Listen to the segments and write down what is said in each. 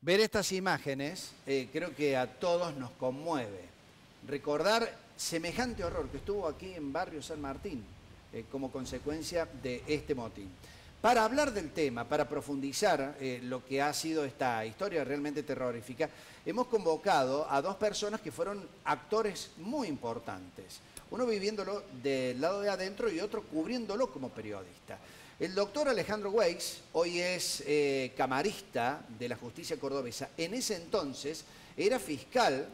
Ver estas imágenes creo que a todos nos conmueve. Recordar semejante horror que estuvo aquí en Barrio San Martín como consecuencia de este motín. Para hablar del tema, para profundizar lo que ha sido esta historia realmente terrorífica, hemos convocado a dos personas que fueron actores muy importantes. Uno viviéndolo del lado de adentro y otro cubriéndolo como periodista. El doctor Alejandro Weiss hoy es camarista de la justicia cordobesa. En ese entonces era fiscal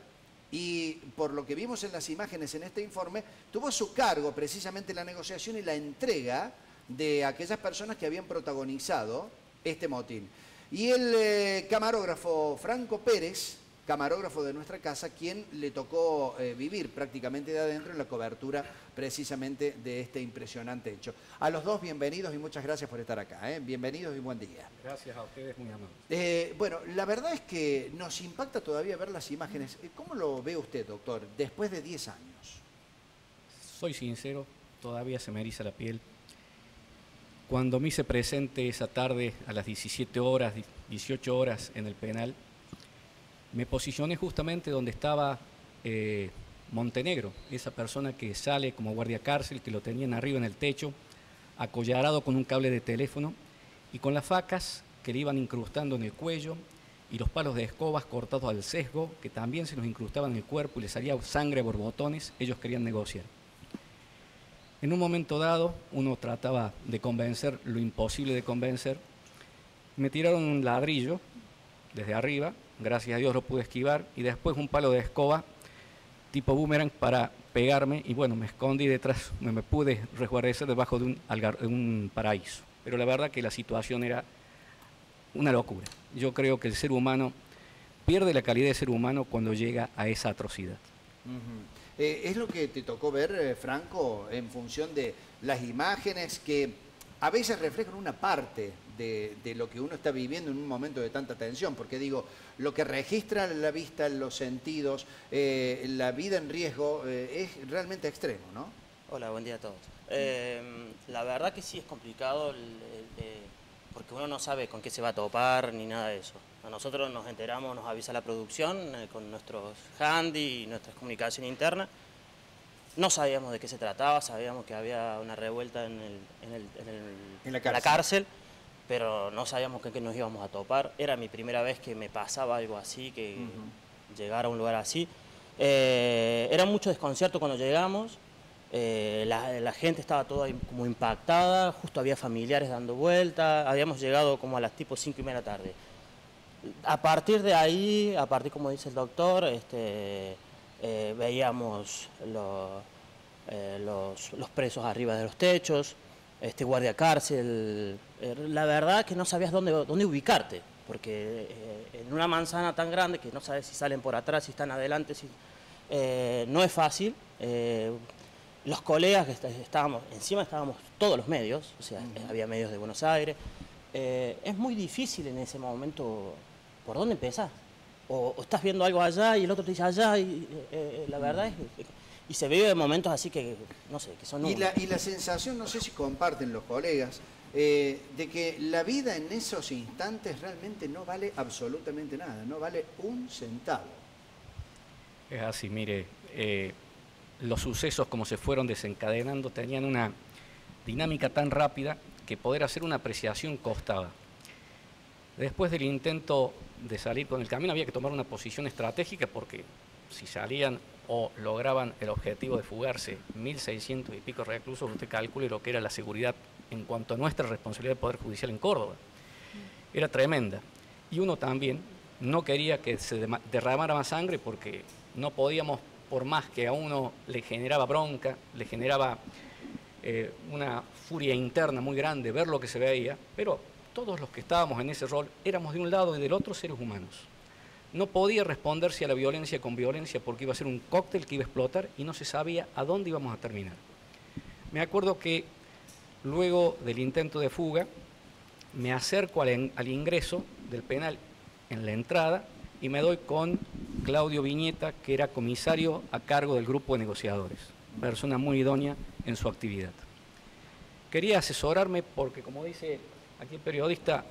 y, por lo que vimos en las imágenes en este informe, tuvo a su cargo precisamente la negociación y la entrega de aquellas personas que habían protagonizado este motín. Y el camarógrafo Franco Pérez, camarógrafo de nuestra casa, quien le tocó vivir prácticamente de adentro en la cobertura precisamente de este impresionante hecho. A los dos, bienvenidos y muchas gracias por estar acá. Bienvenidos y buen día. Gracias a ustedes, muy amables. Bueno, la verdad es que nos impacta todavía ver las imágenes. ¿Cómo lo ve usted, doctor, después de 10 años? Soy sincero, todavía se me eriza la piel. Cuando me hice presente esa tarde a las 17 horas, 18 horas en el penal, me posicioné justamente donde estaba Montenegro, esa persona que sale como guardia cárcel, que lo tenían arriba en el techo, acollarado con un cable de teléfono y con las facas que le iban incrustando en el cuello y los palos de escobas cortados al sesgo, que también se los incrustaban en el cuerpo y le salía sangre a borbotones. Ellos querían negociar. En un momento dado, uno trataba de convencer lo imposible de convencer. Me tiraron un ladrillo desde arriba, gracias a Dios lo pude esquivar, y después un palo de escoba tipo boomerang para pegarme, y bueno, me escondí detrás, me pude resguardecer debajo de un paraíso. Pero la verdad que la situación era una locura. Yo creo que el ser humano pierde la calidad de ser humano cuando llega a esa atrocidad. ¿Es lo que te tocó ver, Franco, en función de las imágenes que a veces reflejan una parte de lo que uno está viviendo en un momento de tanta tensión? Porque digo, lo que registra la vista, los sentidos, la vida en riesgo, es realmente extremo, ¿no? Hola, buen día a todos. La verdad que sí es complicado porque uno no sabe con qué se va a topar ni nada de eso. A nosotros nos enteramos, nos avisa la producción con nuestros handy y nuestra comunicación interna. No sabíamos de qué se trataba, sabíamos que había una revuelta en la cárcel, pero no sabíamos con qué nos íbamos a topar. Era mi primera vez que me pasaba algo así, que llegara a un lugar así. Era mucho desconcierto cuando llegamos. La gente estaba toda como impactada, justo había familiares dando vueltas, habíamos llegado como a las tipo 5:30 de la tarde. A partir de ahí, como dice el doctor, veíamos los presos arriba de los techos, guardia cárcel. La verdad que no sabías dónde ubicarte, porque en una manzana tan grande que no sabes si salen por atrás, si están adelante, no es fácil. Los colegas que estábamos todos los medios, o sea, había medios de Buenos Aires. Es muy difícil en ese momento, ¿por dónde empezás? O estás viendo algo allá y el otro te dice allá, y la verdad es que... Y se vive momentos así que, no sé, que son... Y la sensación, no sé si comparten los colegas, de que la vida en esos instantes realmente no vale absolutamente nada, no vale un centavo. Es así, mire, los sucesos como se fueron desencadenando tenían una dinámica tan rápida que poder hacer una apreciación costaba. Después del intento de salir con el camino había que tomar una posición estratégica, porque si salían o lograban el objetivo de fugarse 1.600 y pico reclusos, usted calcule lo que era la seguridad en cuanto a nuestra responsabilidad de Poder Judicial en Córdoba. Era tremenda. Y uno también no quería que se derramara más sangre, porque no podíamos, por más que a uno le generaba bronca, le generaba una furia interna muy grande ver lo que se veía, pero todos los que estábamos en ese rol éramos de un lado y del otro seres humanos. No podía responderse a la violencia con violencia, porque iba a ser un cóctel que iba a explotar y no se sabía a dónde íbamos a terminar. Me acuerdo que luego del intento de fuga me acerco al ingreso del penal en la entrada y me doy con Claudio Viñeta, que era comisario a cargo del grupo de negociadores, persona muy idónea en su actividad. Quería asesorarme porque, como dice aquí el periodista,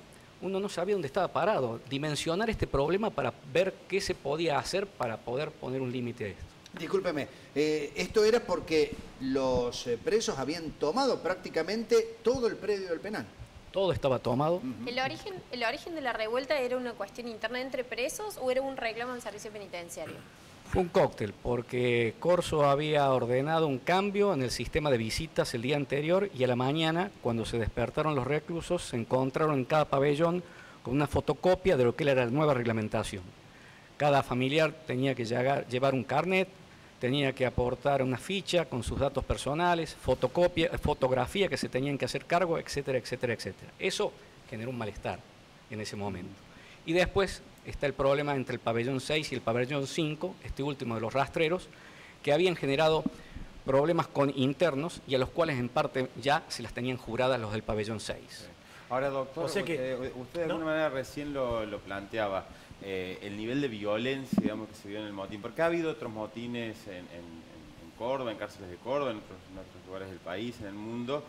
uno no sabía dónde estaba parado. Dimensionar este problema para ver qué se podía hacer para poder poner un límite a esto. Discúlpeme, esto era porque los presos habían tomado prácticamente todo el predio del penal. Todo estaba tomado. ¿El origen de la revuelta era una cuestión interna entre presos o era un reclamo al servicio penitenciario? Fue un cóctel, porque Corso había ordenado un cambio en el sistema de visitas el día anterior y a la mañana, cuando se despertaron los reclusos, se encontraron en cada pabellón con una fotocopia de lo que era la nueva reglamentación. Cada familiar tenía que llevar un carnet, tenía que aportar una ficha con sus datos personales, fotografía que se tenían que hacer cargo, etcétera, etcétera, etcétera. Eso generó un malestar en ese momento. Y después está el problema entre el pabellón 6 y el pabellón 5, este último de los rastreros, que habían generado problemas internos y a los cuales en parte ya se las tenían juradas los del pabellón 6. Ahora, doctor, O sea que, usted de alguna manera recién lo planteaba, el nivel de violencia, digamos, que se vio en el motín, porque ha habido otros motines en Córdoba, en cárceles de Córdoba, en otros lugares del país, en el mundo,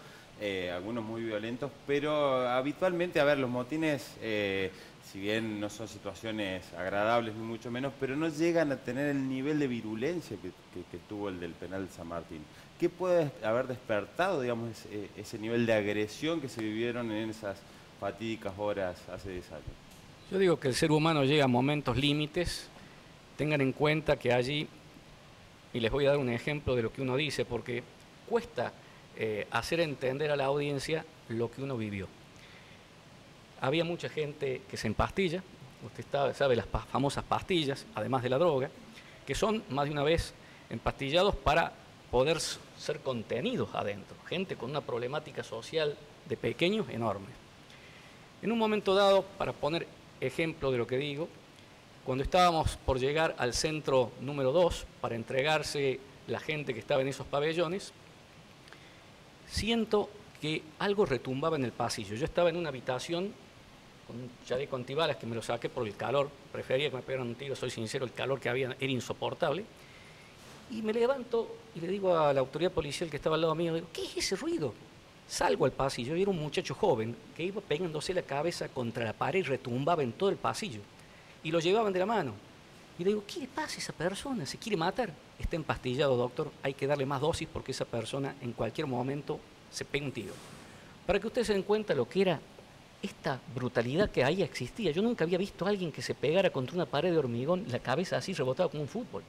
algunos muy violentos, pero habitualmente, a ver, los motines, si bien no son situaciones agradables ni mucho menos, pero no llegan a tener el nivel de virulencia que tuvo el del penal de San Martín. ¿Qué puede haber despertado, digamos, ese nivel de agresión que se vivieron en esas fatídicas horas hace 10 años? Yo digo que el ser humano llega a momentos límites. Tengan en cuenta que allí, y les voy a dar un ejemplo de lo que uno dice, porque cuesta hacer entender a la audiencia lo que uno vivió. Había mucha gente que se empastilla, usted sabe las famosas pastillas, además de la droga, que son más de una vez empastillados para poder ser contenidos adentro. Gente con una problemática social de pequeños enorme. En un momento dado, para poner ejemplo de lo que digo, cuando estábamos por llegar al centro número 2 para entregarse la gente que estaba en esos pabellones, siento que algo retumbaba en el pasillo. Yo estaba en una habitación con un chaleco antibalas que me lo saqué por el calor, prefería que me pegaran un tiro, soy sincero, el calor que había era insoportable, y me levanto y le digo a la autoridad policial que estaba al lado mío, digo, ¿qué es ese ruido? Salgo al pasillo y era un muchacho joven que iba pegándose la cabeza contra la pared y retumbaba en todo el pasillo, y lo llevaban de la mano. Y le digo, ¿qué le pasa a esa persona? ¿Se quiere matar? Está empastillado, doctor, hay que darle más dosis porque esa persona en cualquier momento se pega un tiro. Para que ustedes se den cuenta lo que era esta brutalidad que ahí existía. Yo nunca había visto a alguien que se pegara contra una pared de hormigón, la cabeza así rebotaba como un fútbol.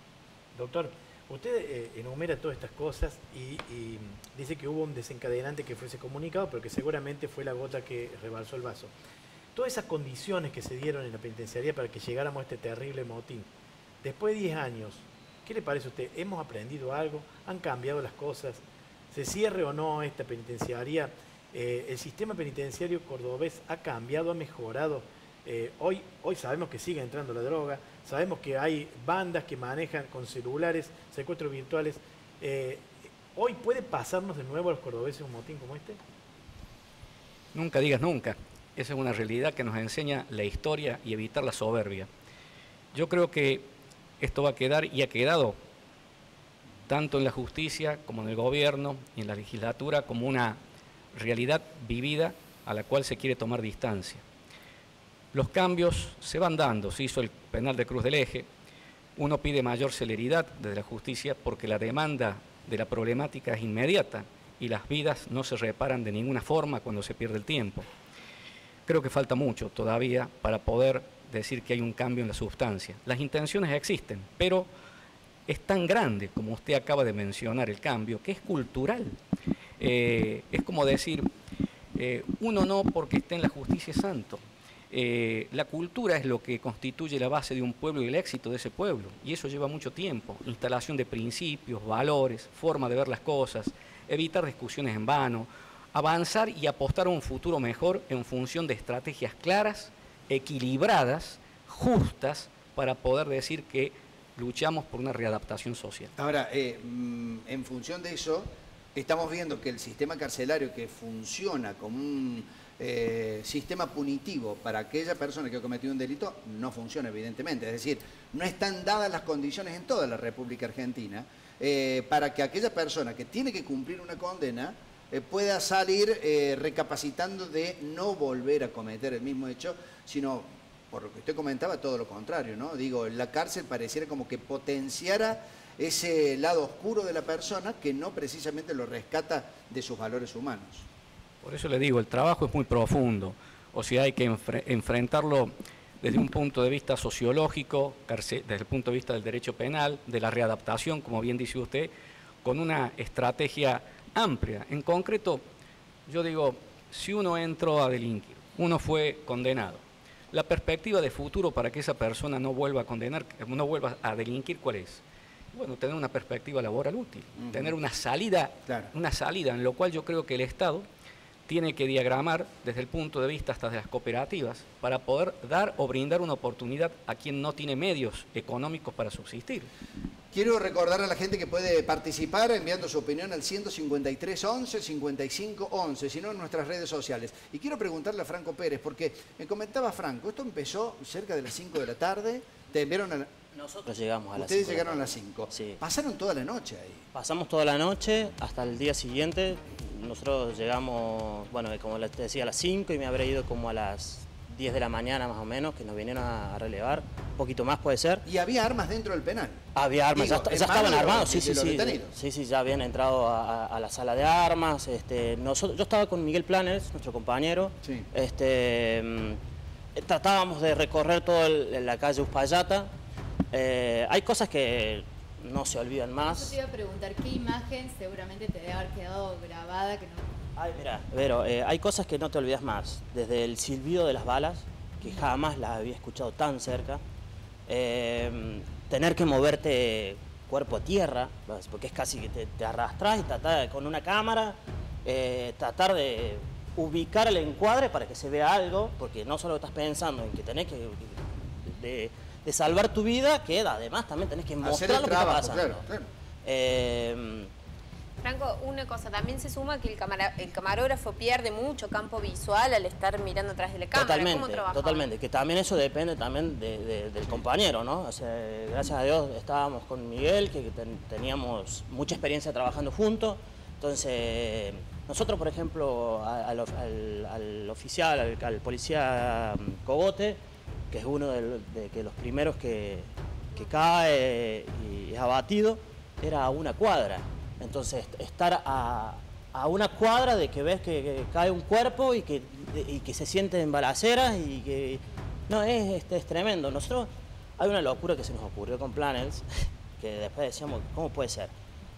Doctor, usted enumera todas estas cosas y dice que hubo un desencadenante que fuese comunicado, pero que seguramente fue la gota que rebalsó el vaso. Todas esas condiciones que se dieron en la penitenciaría para que llegáramos a este terrible motín, después de 10 años, ¿qué le parece a usted? ¿Hemos aprendido algo? ¿Han cambiado las cosas? ¿Se cierre o no esta penitenciaría? ¿El sistema penitenciario cordobés ha cambiado, ha mejorado? Hoy sabemos que sigue entrando la droga, sabemos que hay bandas que manejan con celulares, secuestros virtuales. ¿Hoy puede pasarnos de nuevo a los cordobeses un motín como este? Nunca digas nunca. Esa es una realidad que nos enseña la historia y evitar la soberbia. Yo creo que esto va a quedar y ha quedado tanto en la justicia como en el gobierno y en la legislatura como una realidad vivida a la cual se quiere tomar distancia. Los cambios se van dando, se hizo el penal de Cruz del Eje, uno pide mayor celeridad desde la justicia porque la demanda de la problemática es inmediata y las vidas no se reparan de ninguna forma cuando se pierde el tiempo. Creo que falta mucho todavía para poder decir que hay un cambio en la sustancia. Las intenciones existen, pero es tan grande, como usted acaba de mencionar, el cambio, que es cultural. Es como decir, uno no porque esté en la justicia es santo. La cultura es lo que constituye la base de un pueblo y el éxito de ese pueblo, y eso lleva mucho tiempo. Instalación de principios, valores, forma de ver las cosas, evitar discusiones en vano, avanzar y apostar a un futuro mejor en función de estrategias claras, equilibradas, justas, para poder decir que luchamos por una readaptación social. Ahora, en función de eso, estamos viendo que el sistema carcelario que funciona como un sistema punitivo para aquella persona que ha cometido un delito no funciona, evidentemente. Es decir, no están dadas las condiciones en toda la República Argentina para que aquella persona que tiene que cumplir una condena pueda salir recapacitando de no volver a cometer el mismo hecho, sino, por lo que usted comentaba, todo lo contrario, ¿no? Digo, la cárcel pareciera como que potenciara ese lado oscuro de la persona que no precisamente lo rescata de sus valores humanos. Por eso le digo, el trabajo es muy profundo, o sea, hay que enfrentarlo desde un punto de vista sociológico, desde el punto de vista del derecho penal, de la readaptación, como bien dice usted, con una estrategia amplia. En concreto, yo digo, si uno entró a delinquir, uno fue condenado, la perspectiva de futuro para que esa persona no vuelva a condenar, no vuelva a delinquir, ¿cuál es? Bueno, tener una perspectiva laboral útil, tener una salida, en lo cual yo creo que el Estado tiene que diagramar desde el punto de vista hasta de las cooperativas para poder dar o brindar una oportunidad a quien no tiene medios económicos para subsistir. Quiero recordar a la gente que puede participar enviando su opinión al 153 11 55 11, sino en nuestras redes sociales. Y quiero preguntarle a Franco Pérez, porque me comentaba Franco, esto empezó cerca de las 5 de la tarde, te enviaron a... Nosotros llegamos a las 5. Ustedes llegaron a las 5. Sí. Pasaron toda la noche ahí. Pasamos toda la noche hasta el día siguiente. Nosotros llegamos, bueno, como les decía, a las 5 y me habré ido como a las 10 de la mañana más o menos, que nos vinieron a relevar. Un poquito más puede ser. ¿Y había armas dentro del penal? Había armas, Digo, ya estaban armados, sí, detenidos. sí, ya habían entrado a la sala de armas. Yo estaba con Miguel Planers, nuestro compañero. Sí. Tratábamos de recorrer toda la calle Uspallata. Hay cosas que no se olvidan más. Yo te iba a preguntar, ¿qué imagen seguramente te debe haber quedado grabada que no? Ay, mira, pero hay cosas que no te olvidas más. Desde el silbido de las balas, que jamás las había escuchado tan cerca. Tener que moverte cuerpo a tierra, porque es casi que te arrastras y tratar con una cámara, tratar de ubicar el encuadre para que se vea algo, porque no solo estás pensando en que tenés que de salvar tu vida, que además también tenés que mostrar lo que está pasando. Claro. Franco, una cosa, también se suma que el camarógrafo pierde mucho campo visual al estar mirando atrás de la cámara. ¿Cómo trabajaban? Totalmente, que también eso depende también del compañero, ¿no? O sea, gracias a Dios estábamos con Miguel, que teníamos mucha experiencia trabajando juntos. Entonces, nosotros, por ejemplo, al oficial, al policía Cogote, que es uno de los primeros que cae y es abatido, era a una cuadra. Entonces, estar a una cuadra de que ves que cae un cuerpo y que se siente en balaceras y que... No, es tremendo. Nosotros, hay una locura que se nos ocurrió con Planels, que después decíamos, ¿cómo puede ser?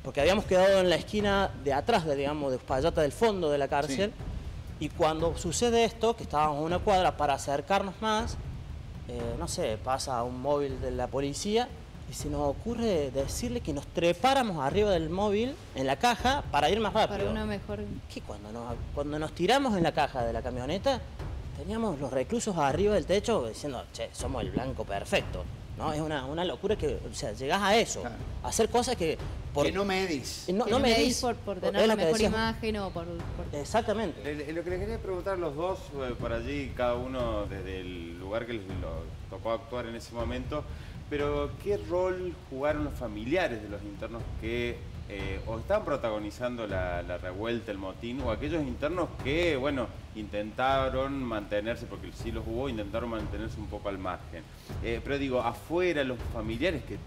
Porque habíamos quedado en la esquina de atrás, de Uspallata, del fondo de la cárcel, sí. Y cuando sucede esto, que estábamos a una cuadra para acercarnos más, no sé, pasa un móvil de la policía y se nos ocurre decirle que nos trepáramos arriba del móvil en la caja para ir más rápido. Para una mejor... Que cuando nos tiramos en la caja de la camioneta, teníamos los reclusos arriba del techo diciendo, che, somos el blanco perfecto. ¿No? Es una locura que, o sea, llegás a eso, claro. A hacer cosas que... Que no medís. No medís por tener la mejor imagen o por... Exactamente. Lo que les quería preguntar los dos, por allí, cada uno desde el lugar que les tocó actuar en ese momento, pero ¿qué rol jugaron los familiares de los internos que o están protagonizando la revuelta, el motín, o aquellos internos que, bueno, intentaron mantenerse, porque sí los hubo, intentaron mantenerse un poco al margen? Pero digo, afuera, los familiares, que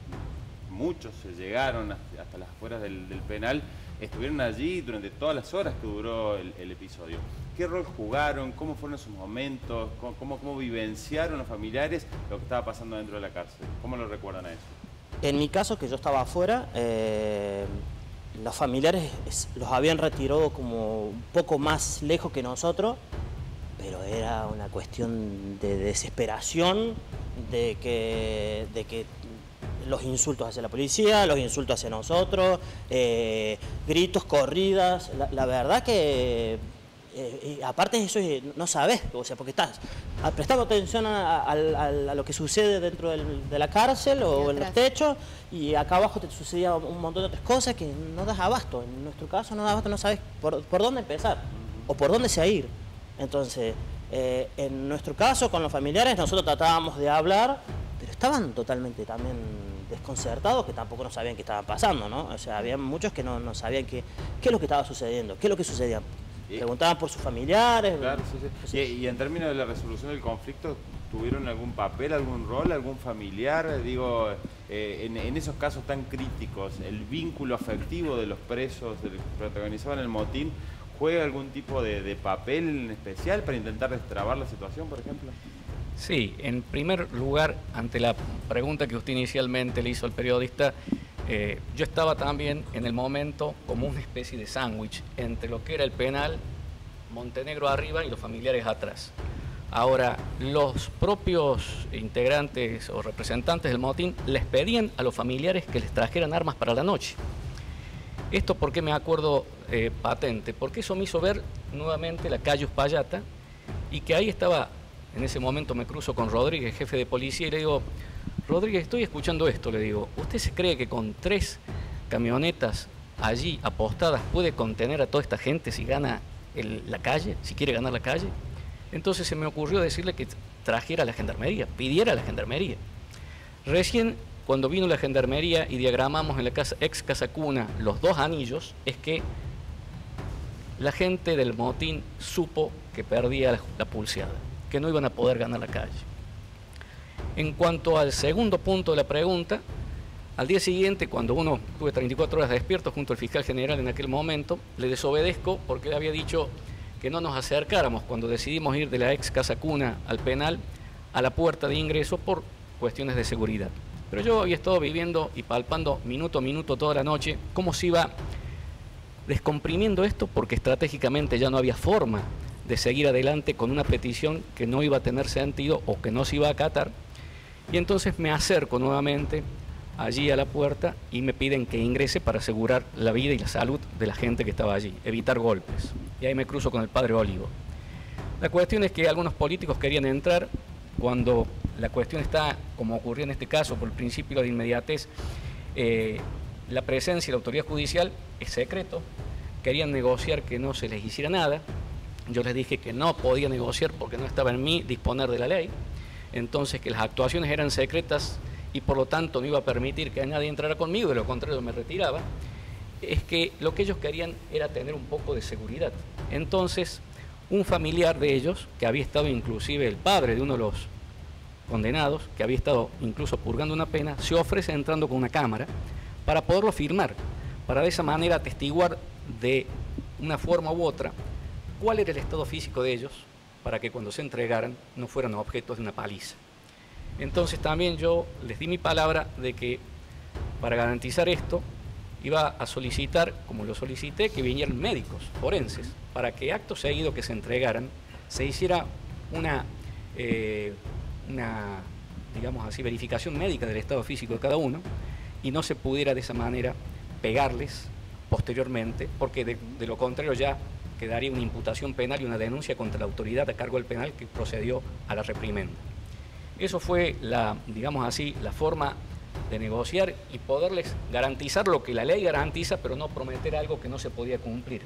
muchos se llegaron hasta las afueras del penal, estuvieron allí durante todas las horas que duró el episodio. ¿Qué rol jugaron? ¿Cómo fueron esos momentos? ¿Cómo vivenciaron los familiares lo que estaba pasando dentro de la cárcel? ¿Cómo lo recuerdan a eso? En mi caso, que yo estaba afuera, los familiares los habían retirado como un poco más lejos que nosotros, pero era una cuestión de desesperación, de que los insultos hacia la policía, los insultos hacia nosotros, gritos, corridas. La verdad que, aparte de eso, no sabes, o sea, porque estás prestando atención a lo que sucede dentro de la cárcel o en los techos, y acá abajo te sucedía un montón de otras cosas que no das abasto. En nuestro caso no das abasto, no sabes por dónde empezar o por dónde seguir. Entonces, en nuestro caso, con los familiares, nosotros tratábamos de hablar, pero estaban totalmente también desconcertados, que tampoco no sabían qué estaba pasando, ¿no? O sea, había muchos que no sabían qué es lo que estaba sucediendo, qué es lo que sucedía. Preguntaban por sus familiares. Claro, sí. Y en términos de la resolución del conflicto, ¿tuvieron algún papel, algún rol, algún familiar? Digo, en esos casos tan críticos, ¿el vínculo afectivo de los presos, de los que protagonizaban el motín, juega algún tipo de papel en especial para intentar destrabar la situación, por ejemplo? Sí, en primer lugar, ante la pregunta que usted inicialmente le hizo al periodista, yo estaba también en el momento como una especie de sándwich entre lo que era el penal, Montenegro arriba y los familiares atrás. Ahora, los propios integrantes o representantes del motín les pedían a los familiares que les trajeran armas para la noche. Esto porque me acuerdo patente, porque eso me hizo ver nuevamente la calle Uspallata y que ahí estaba, en ese momento me cruzo con Rodríguez, jefe de policía, y le digo, Rodríguez, estoy escuchando esto, le digo, ¿usted se cree que con 3 camionetas allí apostadas puede contener a toda esta gente si gana la calle, si quiere ganar la calle? Entonces se me ocurrió decirle que trajera a la gendarmería, pidiera a la gendarmería. Recién cuando vino la gendarmería y diagramamos en la ex Casa Cuna los 2 anillos, es que la gente del motín supo que perdía la pulseada, que no iban a poder ganar la calle. En cuanto al segundo punto de la pregunta, al día siguiente, cuando tuve 34 horas despierto junto al fiscal general en aquel momento, le desobedezco porque él había dicho que no nos acercáramos cuando decidimos ir de la ex Casa Cuna al penal a la puerta de ingreso por cuestiones de seguridad. Pero yo había estado viviendo y palpando minuto a minuto toda la noche cómo se iba descomprimiendo esto, porque estratégicamente ya no había forma de seguir adelante con una petición que no iba a tener sentido o que no se iba a acatar. Y entonces me acerco nuevamente allí a la puerta y me piden que ingrese para asegurar la vida y la salud de la gente que estaba allí, evitar golpes. Y ahí me cruzo con el padre Olivo. La cuestión es que algunos políticos querían entrar cuando la cuestión está, como ocurrió en este caso, por el principio de inmediatez, la presencia de la autoridad judicial es secreto, querían negociar que no se les hiciera nada. Yo les dije que no podía negociar porque no estaba en mí disponer de la ley, entonces que las actuaciones eran secretas y por lo tanto no iba a permitir que nadie entrara conmigo, de lo contrario me retiraba. Es que lo que ellos querían era tener un poco de seguridad. Entonces, un familiar de ellos, que había estado inclusive el padre de uno de los condenados, que había estado incluso purgando una pena, se ofrece entrando con una cámara para poderlo firmar, para de esa manera atestiguar de una forma u otra cuál era el estado físico de ellos, para que cuando se entregaran no fueran objetos de una paliza. Entonces también yo les di mi palabra de que para garantizar esto iba a solicitar, como lo solicité, que vinieran médicos forenses, para que acto seguido que se entregaran, se hiciera una digamos así, verificación médica del estado físico de cada uno y no se pudiera de esa manera pegarles posteriormente, porque de lo contrario ya quedaría una imputación penal y una denuncia contra la autoridad a cargo del penal que procedió a la reprimenda. Eso fue digamos así, la forma de negociar y poderles garantizar lo que la ley garantiza, pero no prometer algo que no se podía cumplir,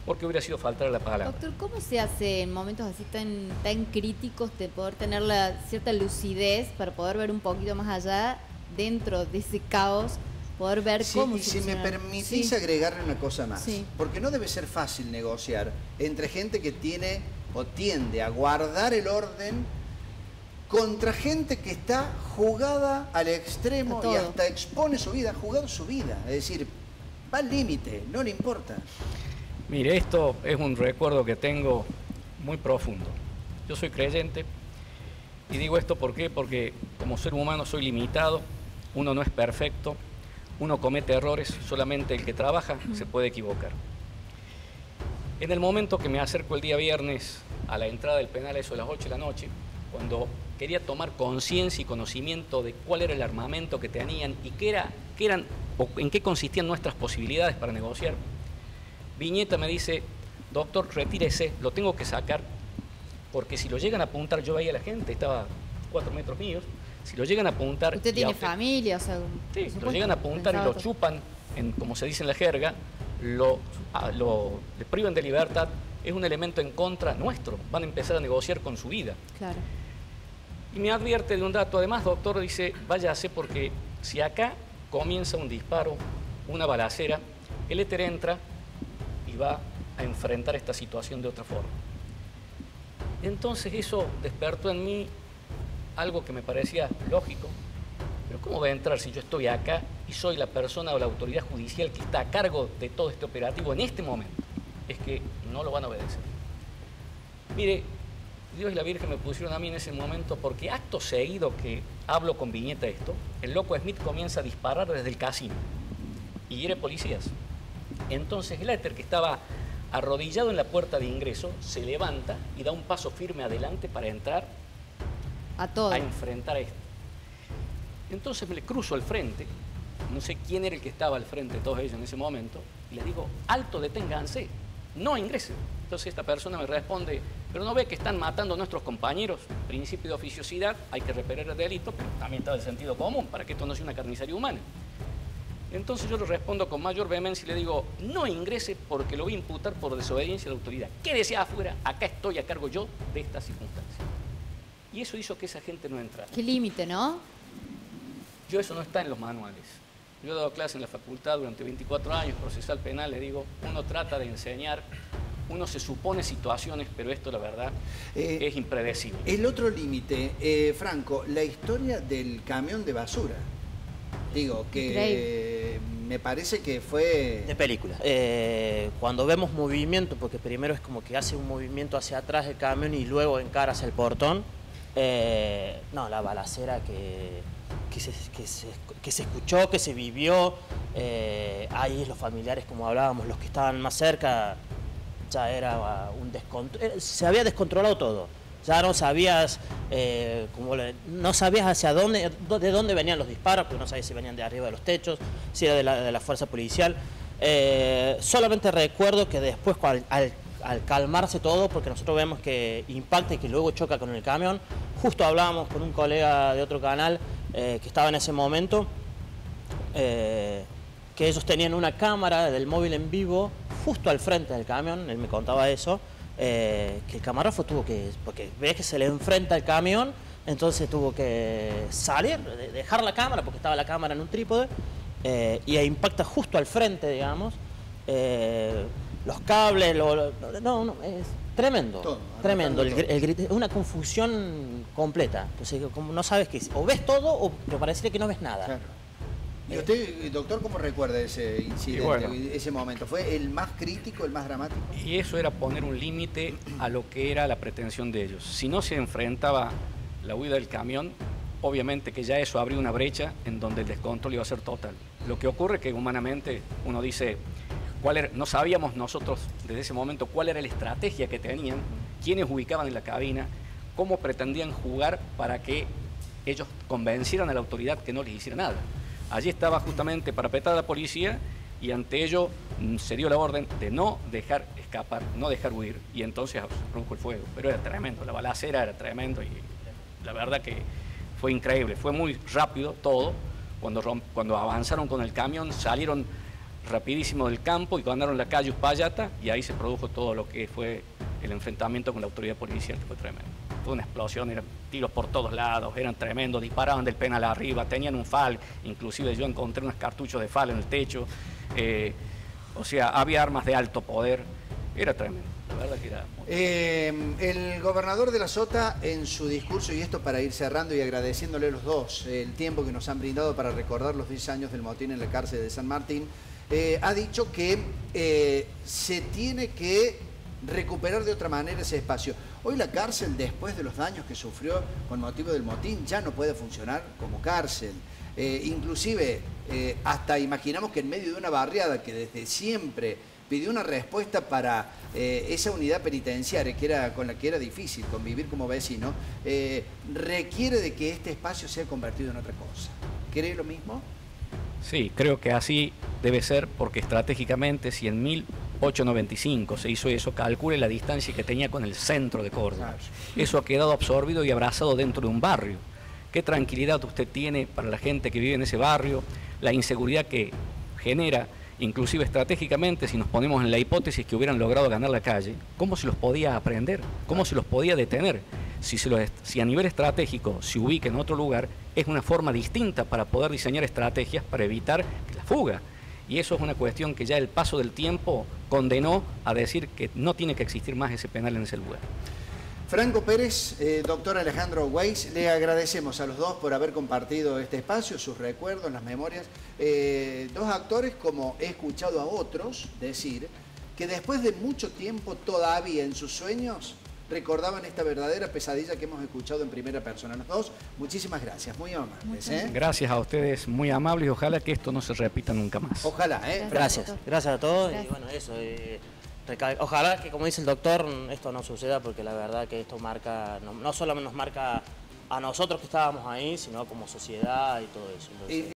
porque hubiera sido faltar la palabra. Doctor, ¿cómo se hace en momentos así tan críticos de poder tener cierta lucidez para poder ver un poquito más allá dentro de ese caos, poder ver cómo y si me permitís agregarle una cosa más, porque no debe ser fácil negociar entre gente que tiene o tiende a guardar el orden contra gente que está jugada al extremo y hasta expone su vida, ha jugado su vida, es decir, va al límite, no le importa. Mire, esto es un recuerdo que tengo muy profundo. Yo soy creyente y digo esto ¿por qué? Porque como ser humano soy limitado, uno no es perfecto, uno comete errores, solamente el que trabaja se puede equivocar. En el momento que me acerco el día viernes a la entrada del penal, eso de las 8 de la noche, cuando quería tomar conciencia y conocimiento de cuál era el armamento que tenían y en qué consistían nuestras posibilidades para negociar, Viñeta me dice, doctor, retírese, lo tengo que sacar, porque si lo llegan a apuntar, yo veía a la gente, estaba a 4 metros míos, si lo llegan a apuntar... ¿Usted tiene familia? O sea, sí, lo llegan a apuntar y lo chupan, como se dice en la jerga, le privan de libertad, es un elemento en contra nuestro, van a empezar a negociar con su vida. Claro. Y me advierte de un dato, además, doctor, dice, váyase porque si acá comienza un disparo, una balacera, el éter entra y va a enfrentar esta situación de otra forma. Entonces eso despertó en mí algo que me parecía lógico. Pero ¿cómo voy a entrar si yo estoy acá y soy la persona o la autoridad judicial que está a cargo de todo este operativo en este momento? Es que no lo van a obedecer. Mire, Dios y la Virgen me pusieron a mí en ese momento porque acto seguido que hablo con Viñeta esto, el loco Smith comienza a disparar desde el casino y hiere policías. Entonces el éter, que estaba arrodillado en la puerta de ingreso, se levanta y da un paso firme adelante para entrar a enfrentar esto. Entonces me le cruzo al frente, no sé quién era el que estaba al frente de todos ellos en ese momento, y le digo, alto, deténganse, no ingresen. Entonces esta persona me responde, pero no ve que están matando a nuestros compañeros, principio de oficiosidad, hay que repeler el delito, pero también está el sentido común, para que esto no sea una carnicería humana. Entonces yo le respondo con mayor vehemencia y le digo, no ingrese porque lo voy a imputar por desobediencia a la autoridad. Quédese afuera, acá estoy a cargo yo de esta circunstancia. Y eso hizo que esa gente no entrara. Qué límite, ¿no? Eso no está en los manuales. Yo he dado clase en la facultad durante 24 años, procesal penal, le digo, uno trata de enseñar, uno se supone situaciones, pero esto la verdad es impredecible. El otro límite, Franco, la historia del camión de basura. Digo, que me parece que fue... De película. Cuando vemos movimiento, porque primero es como que hace un movimiento hacia atrás el camión y luego encara hacia el portón, no, la balacera que se escuchó, que se vivió, ahí los familiares, como hablábamos, los que estaban más cerca, ya era un descontrol, se había descontrolado todo. Ya no sabías, no sabías hacia dónde, de dónde venían los disparos, porque no sabías si venían de arriba de los techos, si era de la fuerza policial. Solamente recuerdo que después, al calmarse todo, porque nosotros vemos que impacta y que luego choca con el camión, justo hablábamos con un colega de otro canal que estaba en ese momento, que ellos tenían una cámara del móvil en vivo justo al frente del camión, él me contaba eso, que el camarógrafo tuvo que, porque ves que se le enfrenta el camión, entonces tuvo que salir, dejar la cámara, porque estaba la cámara en un trípode, y impacta justo al frente, digamos, los cables, no, es tremendo, todo, tremendo, es una confusión completa, entonces como no sabes qué, o ves todo o te parece que no ves nada. Claro. ¿Y usted, doctor, cómo recuerda ese incidente, ese momento? ¿Fue el más crítico, el más dramático? Y eso era poner un límite a lo que era la pretensión de ellos. Si no se enfrentaba la huida del camión, obviamente que ya eso abría una brecha en donde el descontrol iba a ser total. Lo que ocurre es que humanamente uno dice, no sabíamos nosotros desde ese momento cuál era la estrategia que tenían, quiénes ubicaban en la cabina, cómo pretendían jugar para que ellos convencieran a la autoridad que no les hiciera nada. Allí estaba justamente parapetada la policía y ante ello se dio la orden de no dejar escapar, no dejar huir, y entonces se produjo el fuego. Pero era tremendo, la balacera era tremendo y la verdad que fue increíble, fue muy rápido todo. Cuando avanzaron con el camión salieron rapidísimo del campo y ganaron la calle Uspallata y ahí se produjo todo lo que fue el enfrentamiento con la autoridad policial, que fue tremendo. Fue una explosión, eran tiros por todos lados, eran tremendos, disparaban del penal arriba, tenían un FAL, inclusive yo encontré unos cartuchos de FAL en el techo, o sea, había armas de alto poder, era tremendo, la verdad que era... el gobernador de la Sota en su discurso, y esto para ir cerrando y agradeciéndole a los dos el tiempo que nos han brindado para recordar los 10 años del motín en la cárcel de San Martín, ha dicho que se tiene que recuperar de otra manera ese espacio. Hoy la cárcel, después de los daños que sufrió con motivo del motín, ya no puede funcionar como cárcel. Inclusive, hasta imaginamos que en medio de una barriada que desde siempre pidió una respuesta para esa unidad penitenciaria con la que era difícil convivir como vecino, requiere de que este espacio sea convertido en otra cosa. ¿Cree lo mismo? Sí, creo que así debe ser, porque estratégicamente, si en 1895 se hizo eso, calcule la distancia que tenía con el centro de Córdoba. Eso ha quedado absorbido y abrazado dentro de un barrio. ¿Qué tranquilidad usted tiene para la gente que vive en ese barrio? La inseguridad que genera, inclusive estratégicamente, si nos ponemos en la hipótesis que hubieran logrado ganar la calle, ¿cómo se los podía aprender? ¿Cómo se los podía detener? Si a nivel estratégico se ubica en otro lugar, es una forma distinta para poder diseñar estrategias para evitar la fuga. Y eso es una cuestión que ya el paso del tiempo condenó a decir que no tiene que existir más ese penal en ese lugar. Franco Pérez, doctor Alejandro Weiss, le agradecemos a los dos por haber compartido este espacio, sus recuerdos, las memorias. Dos actores, como he escuchado a otros decir, que después de mucho tiempo todavía en sus sueños recordaban esta verdadera pesadilla que hemos escuchado en primera persona. Los dos, muchísimas gracias, muy amables. Gracias a ustedes, muy amables, y ojalá que esto no se repita nunca más. Ojalá, Gracias a todos. Gracias. Y bueno, eso. Ojalá que, como dice el doctor, esto no suceda, porque la verdad que esto marca, no solo nos marca a nosotros que estábamos ahí, sino como sociedad y todo eso. Entonces,